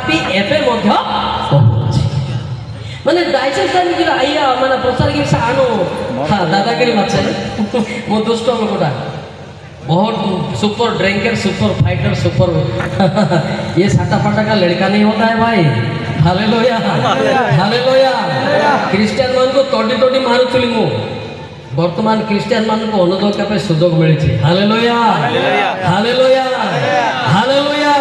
ତଥାପି ଏବେ ମଧ୍ୟ କହୁଛି ମାନେ ଡାଇସେସନ୍ କି ଆଇଆ ମାନେ ପ୍ରଚାର କି ଆଣୁ ହଁ ଦାଦାଗିରି ମାଛେ ମୋ ଦୁଷ୍ଟ ଲୋକଟା बहुत super drinker super fighter super ये साटा फाटा का लड़का नहीं होता है भाई हालेलुया हालेलुया क्रिश्चियन मान को तोड़ी तोड़ी मारुथुली मु वर्तमान क्रिश्चियन मान को अनुदय का सुजोग मिली हालेलुया हालेलुया हालेलुया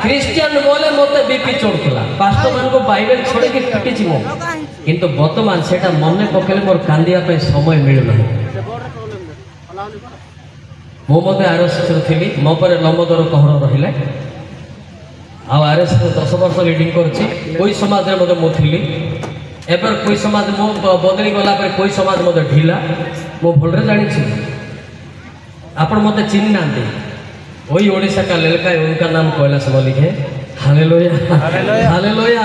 क्रिश्चियन बोले मते बीपी चढ़ुला पास्टर मान को बाइबल छोड़े कि पिटिची मो किंतु वर्तमान सेटा मन पकेले मोर कांदिया पे समय मिलुना मो मत आरएस थी मो पर लंबोदर कहर रहा आरएस 10 वर्ष लीडिंग करछि कोई समाज रे मते मो थिली एबर कोई समाज मो बदली गला पर कोई समाज मते ढिला मो भलरे जानि छि आपण मते चिन्ह नांती वही ओडिशा का लड़का है उनका नाम कैलाश मलिक है हालेलुया हालेलुया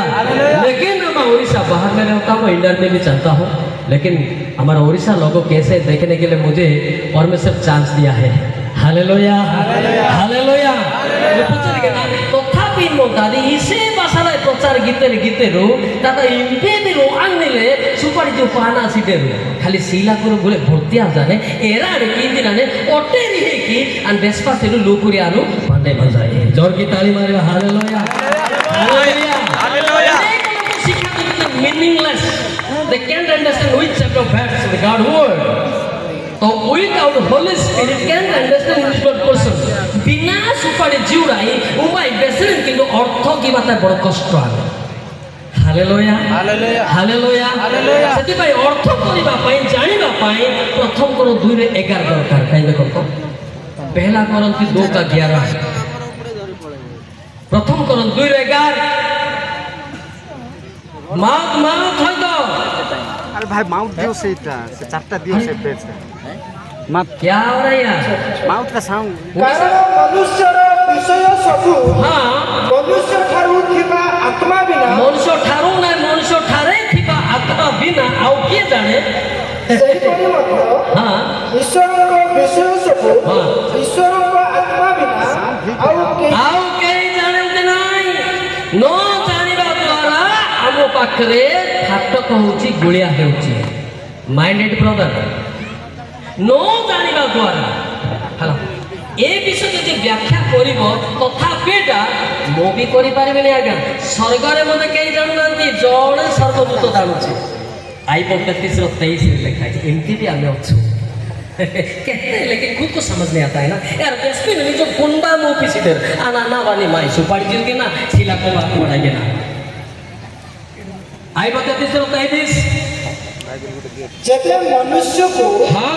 लेकिन हम ओडिशा बाहर में रहता हूँ इंडिया में भी चाहता हूँ लेकिन हमारा ओडिशा लोगों कैसे देखने के लिए मुझे परमेश्वर चांस दिया है हालेलुया हालेलुया तथापि मो दादी इसे भाषा प्रचार गीते गीते रो दादा इम्पे रो आंगले सुपारी जो पाना सीटे रो खाली सीला करो बोले भर्ती आ जाने एरा रे की दिन ने ओटेरी है कि अन बेस्पा से लोकुरी आनु पांडे बन जाए जोर की ताली मारे हालेलुया हालेलुया हालेलुया शिक्षा तो meaningless they can't understand which chapter of verse of the God word तो without Holy Spirit can't understand which word person बिना सुपारी जीवराई उमाई बेसरेन किंतु अर्थ की बात है बड़ा कष्ट आने हालेलुया हालेलुया हालेलुया हालेलुया सेति भाई अर्थ करिबा पई जानिबा पई प्रथम करो 2 रे 11 दरकार काई देखो तो पहला करंती 2 का 11 प्रथम करन 2 रे 11 माउथ माउथ होय तो अरे भाई माउथ दियो सेटा से चारटा दियो से पेज माउथ क्या हो रहा है यार माउथ का साउंड कारण मनुष्यर विषय सबु हाँ मनुष्य ठारू थिबा आत्मा बिना मनुष्य ठारू ना मनुष्य ठारे थिबा आत्मा बिना आउ किए जाने सही परि मत हाँ ईश्वर को विषय सबु हाँ ईश्वर को आत्मा बिना आउ के जाने नहीं नो जानिबा द्वारा हम पाखरे फाटक होउची गुलिया हेउची माइंडेड ब्रदर नो जानिबा द्वारा हेलो ए विषय जे व्याख्या करिवो तथापिटा मो भी करि पारिबेनी आज्ञा स्वर्ग रे मते केई जानु नांती जणे सर्वदूत जानुची आईपो 33 रो 23 रे लिखा है एमती भी आमे अछु कहते हैं लेकिन खुद को समझ नहीं आता है ना यार बेस्पिन ने जो गुंडा मूवी सीधर आना ना वाली माई सुपारी जिल के ना सिला को बात बढ़ाइए ना आई 33 रो 23 जब मनुष्य को हाँ